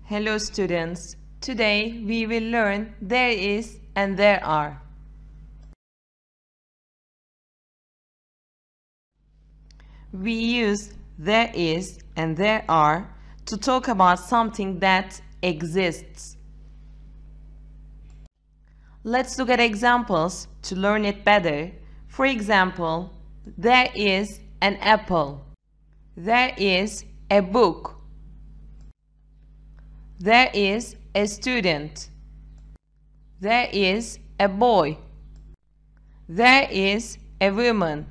Hello students, today we will learn there is and there are. We use there is and there are to talk about something that exists. Let's look at examples to learn it better. For example, there is an apple. There is a book. There is a student. There is a boy. There is a woman.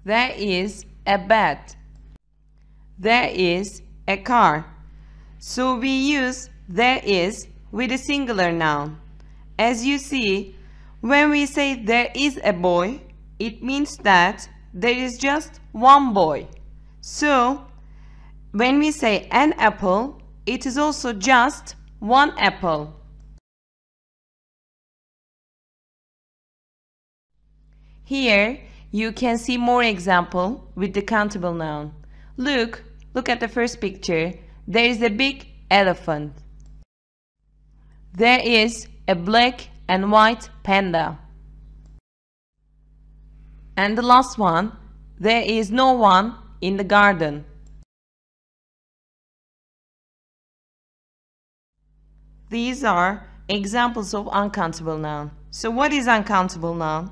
There is a bed. There is a car. So we use there is with a singular noun. As you see, when we say there is a boy, it means that there is just one boy. So when we say an apple, it is also just one apple. Here you can see more example with the countable noun. Look at the first picture. There is a big elephant. There is a black and white panda. And the last one, there is no one in the garden. These are examples of uncountable noun. So what is uncountable noun?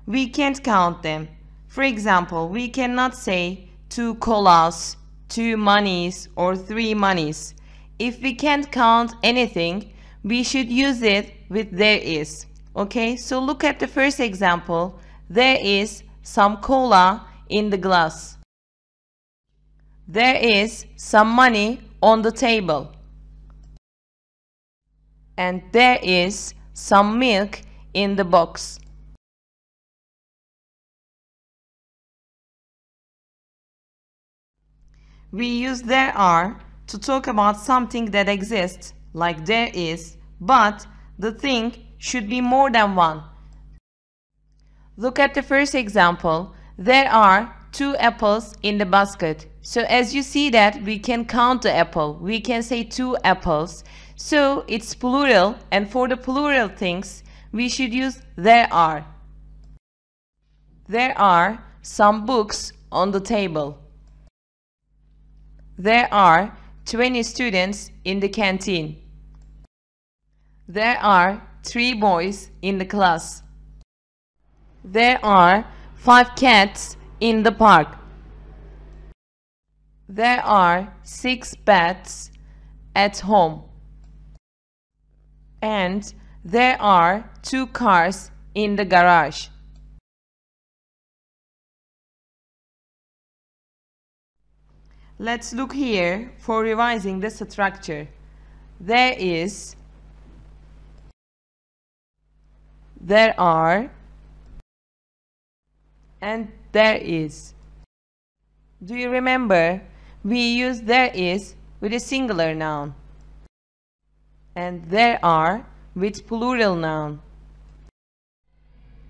We can't count them. For example, we cannot say 2 colas, 2 monies, or 3 monies. If we can't count anything, we should use it with there is. Okay, so look at the first example. There is some cola in the glass. There is some money on the table. And there is some milk in the box. We use there are to talk about something that exists, like there is, but the thing should be more than one. Look at the first example. There are 2 apples in the basket. So as you see that we can count the apple. We can say 2 apples. So it's plural, and for the plural things, we should use there are. There are some books on the table. There are 20 students in the canteen. There are 3 boys in the class. There are 5 cats in the park. There are 6 beds at home. And there are 2 cars in the garage. Let's look here for revising the structure. There is, there are, and there is. Do you remember? We use there is with a singular noun. And there are with plural noun.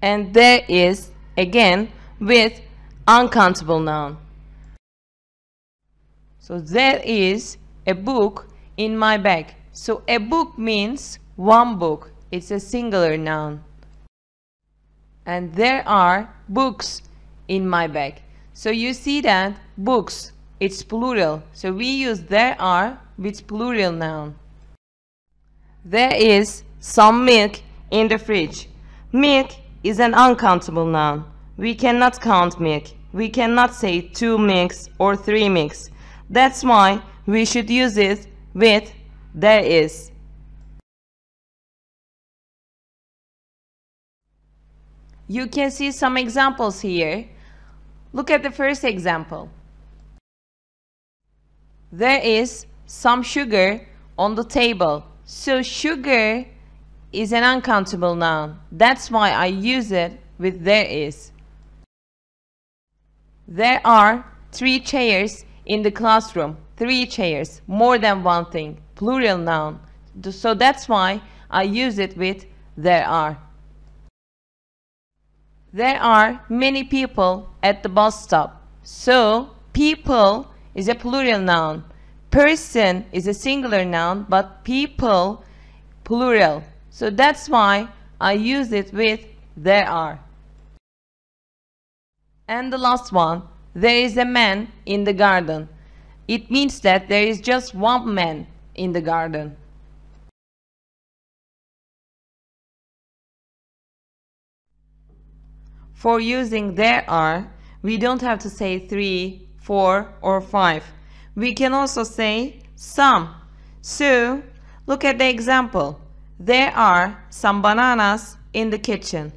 And there is again with uncountable noun. So there is a book in my bag. So a book means one book. It's a singular noun. And there are books in my bag. So you see that books, it's plural. So we use there are with plural noun. There is some milk in the fridge. Milk is an uncountable noun. We cannot count milk. We cannot say 2 milks or 3 milks. That's why we should use it with there is. You can see some examples here. Look at the first example. There is some sugar on the table. So sugar is an uncountable noun. That's why I use it with there is. There are 3 chairs in the classroom. 3 chairs, more than one thing, plural noun. So that's why I use it with there are. There are many people at the bus stop. So people is a plural noun. person is a singular noun, but people plural. So that's why I use it with there are. And the last one, there is a man in the garden. It means that there is just one man in the garden. For using there are, we don't have to say 3, 4, or 5. We can also say some. So, look at the example. There are some bananas in the kitchen.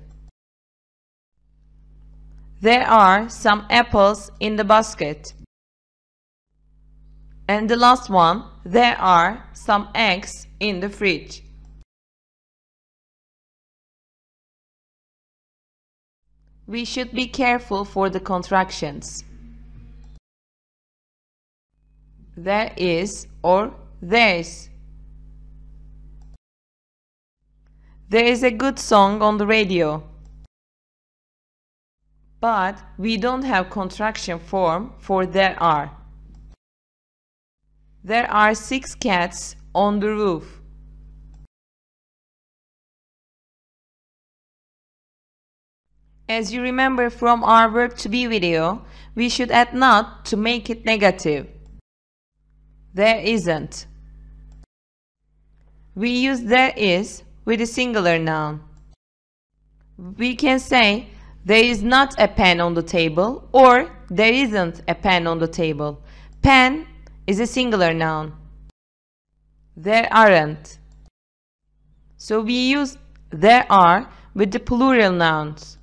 There are some apples in the basket. And the last one, there are some eggs in the fridge. We should be careful for the contractions. There is or there's. There is a good song on the radio. But we don't have contraction form for there are. There are 6 cats on the roof. As you remember from our verb to be video, we should add not to make it negative. There isn't. We use there is with a singular noun. We can say there is not a pen on the table or there isn't a pen on the table. Pen is a singular noun. There aren't. So we use there are with the plural nouns.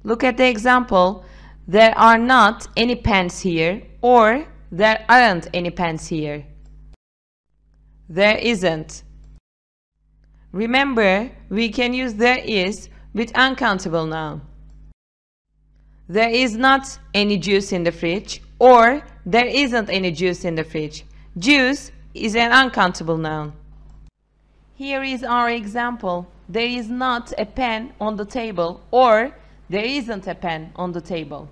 Look at the example. There are not any pens here or there aren't any pens here. There isn't. Remember, we can use there is with uncountable noun. There is not any juice in the fridge or there isn't any juice in the fridge. Juice is an uncountable noun. Here is our example. There is not a pen on the table or there isn't a pen on the table.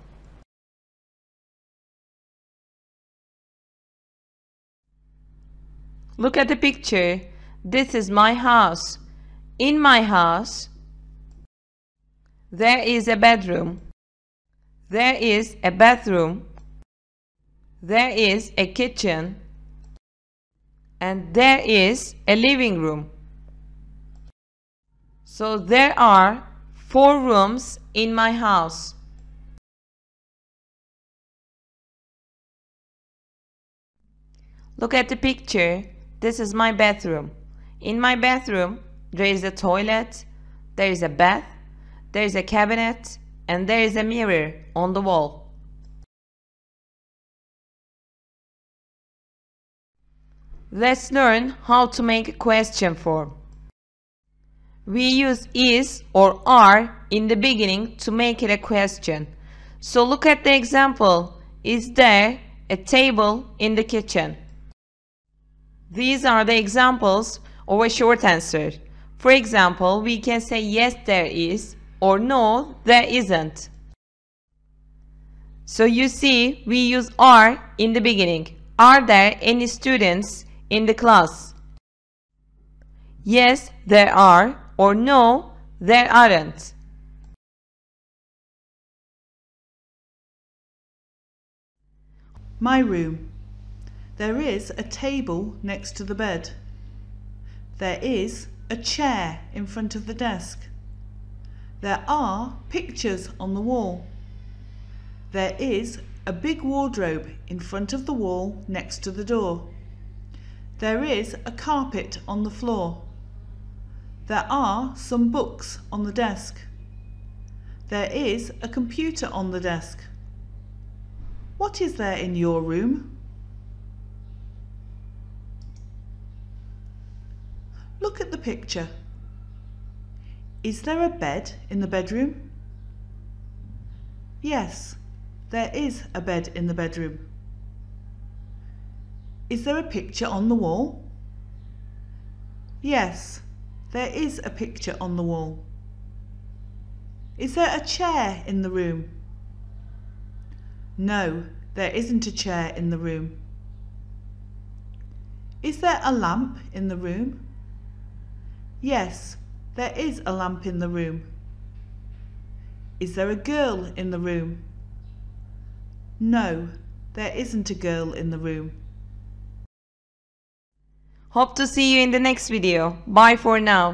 Look at the picture. This is my house. In my house, there is a bedroom. There is a bathroom. There is a kitchen. And there is a living room. So there are 4 rooms in my house. Look at the picture. This is my bathroom. In my bathroom, there is a toilet, there is a bath, there is a cabinet, and there is a mirror on the wall. Let's learn how to make a question form. We use is or are in the beginning to make it a question. So look at the example. Is there a table in the kitchen? These are the examples of a short answer. For example, we can say yes there is or no there isn't. So you see, we use are in the beginning. Are there any students in the class? Yes, there are or no, there aren't. My room. There is a table next to the bed. There is a chair in front of the desk. There are pictures on the wall. There is a big wardrobe in front of the wall next to the door. There is a carpet on the floor. There are some books on the desk. There is a computer on the desk. What is there in your room? Look at the picture. Is there a bed in the bedroom? Yes, there is a bed in the bedroom. Is there a picture on the wall? Yes, there is a picture on the wall. Is there a chair in the room? No, there isn't a chair in the room. Is there a lamp in the room? Yes, there is a lamp in the room. Is there a girl in the room? No, there isn't a girl in the room. Hope to see you in the next video. Bye for now.